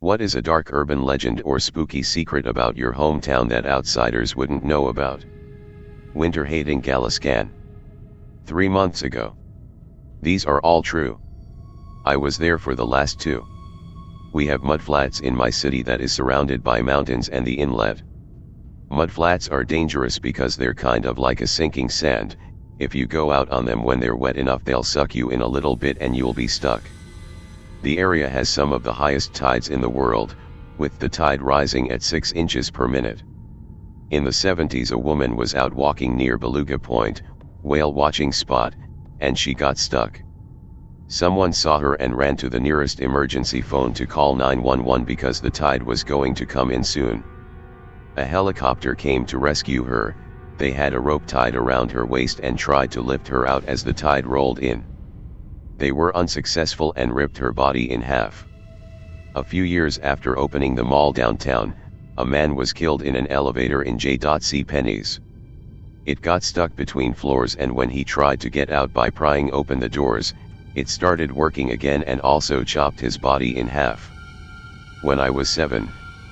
What is a dark urban legend or spooky secret about your hometown that outsiders wouldn't know about? Winter-hating Galaskan. 3 months ago. These are all true. I was there for the last 2. We have mudflats in my city that is surrounded by mountains and the inlet. Mudflats are dangerous because they're kind of like a sinking sand. If you go out on them when they're wet enough, they'll suck you in a little bit and you'll be stuck. The area has some of the highest tides in the world, with the tide rising at 6 inches per minute. In the 70s, a woman was out walking near Beluga Point, whale watching spot, and she got stuck. Someone saw her and ran to the nearest emergency phone to call 911 because the tide was going to come in soon. A helicopter came to rescue her. They had a rope tied around her waist and tried to lift her out as the tide rolled in. They were unsuccessful and ripped her body in half. A few years after opening the mall downtown, a man was killed in an elevator in J.C. Penney's. It got stuck between floors, and when he tried to get out by prying open the doors, it started working again and also chopped his body in half. When I was 7,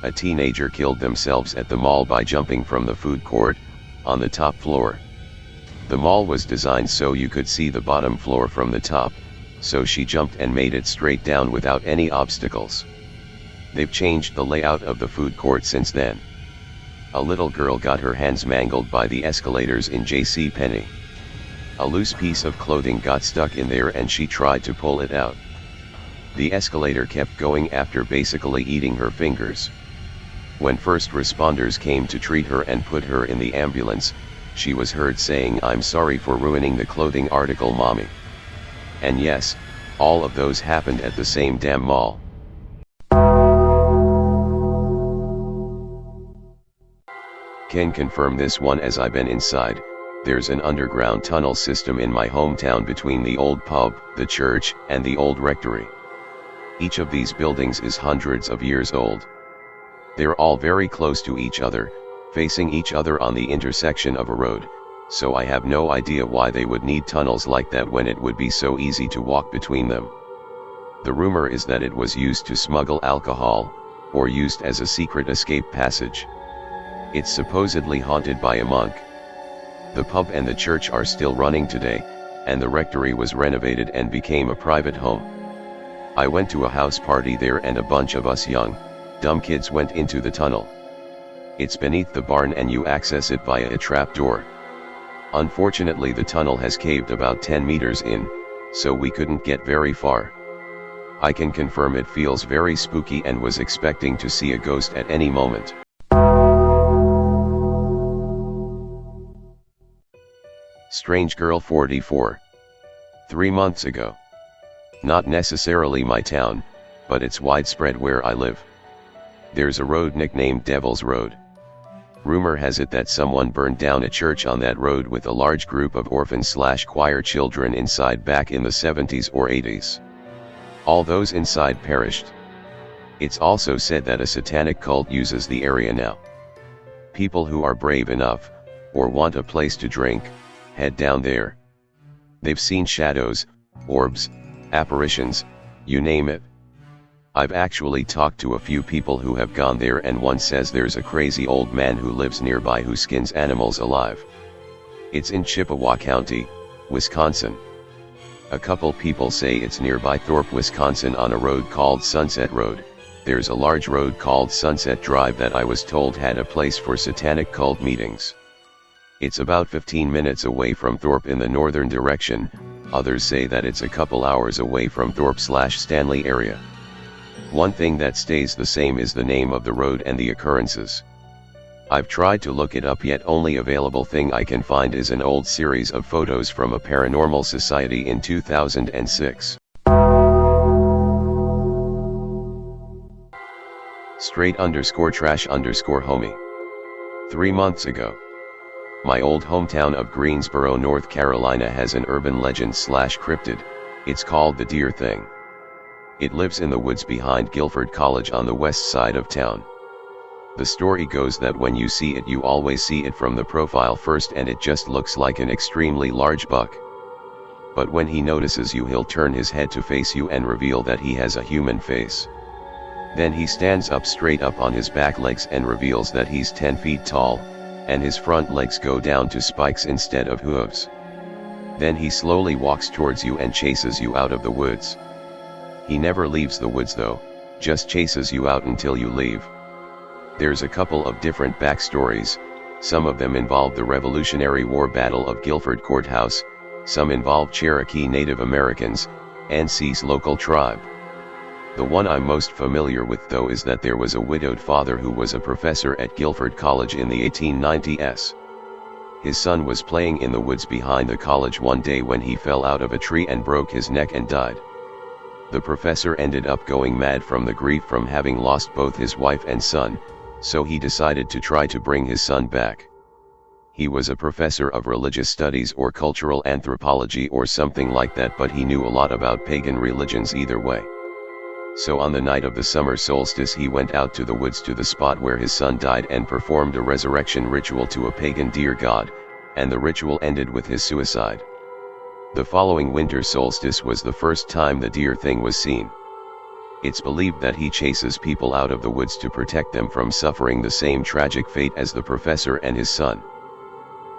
a teenager killed themselves at the mall by jumping from the food court, on the top floor. The mall was designed so you could see the bottom floor from the top, so she jumped and made it straight down without any obstacles. They've changed the layout of the food court since then. A little girl got her hands mangled by the escalators in J.C. Penney. A loose piece of clothing got stuck in there and she tried to pull it out. The escalator kept going after basically eating her fingers. When first responders came to treat her and put her in the ambulance, she was heard saying, "I'm sorry for ruining the clothing article, mommy." And yes, all of those happened at the same damn mall. Can confirm this one as I've been inside. There's an underground tunnel system in my hometown between the old pub, the church, and the old rectory. Each of these buildings is hundreds of years old. They're all very close to each other, facing each other on the intersection of a road, so I have no idea why they would need tunnels like that when it would be so easy to walk between them. The rumor is that it was used to smuggle alcohol, or used as a secret escape passage. It's supposedly haunted by a monk. The pub and the church are still running today, and the rectory was renovated and became a private home. I went to a house party there and a bunch of us young, dumb kids went into the tunnel. It's beneath the barn and you access it via a trap door. Unfortunately, the tunnel has caved about 10 meters in, so we couldn't get very far. I can confirm it feels very spooky and was expecting to see a ghost at any moment. Strange Girl 44. 3 months ago. Not necessarily my town, but it's widespread where I live. There's a road nicknamed Devil's Road. Rumor has it that someone burned down a church on that road with a large group of orphan/choir children inside back in the 70s or 80s. All those inside perished. It's also said that a satanic cult uses the area now. People who are brave enough, or want a place to drink, head down there. They've seen shadows, orbs, apparitions, you name it. I've actually talked to a few people who have gone there, and one says there's a crazy old man who lives nearby who skins animals alive. It's in Chippewa County, Wisconsin. A couple people say it's nearby Thorpe, Wisconsin, on a road called Sunset Road. There's a large road called Sunset Drive that I was told had a place for satanic cult meetings. It's about 15 minutes away from Thorpe in the northern direction. Others say that it's a couple hours away from Thorpe/Stanley area. One thing that stays the same is the name of the road and the occurrences. I've tried to look it up, yet only available thing I can find is an old series of photos from a paranormal society in 2006. Straight_trash_homie. 3 months ago. My old hometown of Greensboro, North Carolina has an urban legend/cryptid. It's called the Deer Thing. It lives in the woods behind Guilford College on the west side of town. The story goes that when you see it, you always see it from the profile first, and it just looks like an extremely large buck. But when he notices you, he'll turn his head to face you and reveal that he has a human face. Then he stands up straight up on his back legs and reveals that he's 10 feet tall, and his front legs go down to spikes instead of hooves. Then he slowly walks towards you and chases you out of the woods. He never leaves the woods though, just chases you out until you leave. There's a couple of different backstories, some of them involve the Revolutionary War Battle of Guilford Courthouse, some involve Cherokee Native Americans, and C's local tribe. The one I'm most familiar with though is that there was a widowed father who was a professor at Guilford College in the 1890s. His son was playing in the woods behind the college one day when he fell out of a tree and broke his neck and died. The professor ended up going mad from the grief from having lost both his wife and son, so he decided to try to bring his son back. He was a professor of religious studies or cultural anthropology or something like that, but he knew a lot about pagan religions either way. So on the night of the summer solstice he went out to the woods to the spot where his son died and performed a resurrection ritual to a pagan deer god, and the ritual ended with his suicide. The following winter solstice was the first time the deer thing was seen. It's believed that he chases people out of the woods to protect them from suffering the same tragic fate as the professor and his son.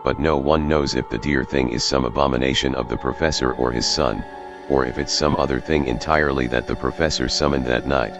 But no one knows if the deer thing is some abomination of the professor or his son, or if it's some other thing entirely that the professor summoned that night.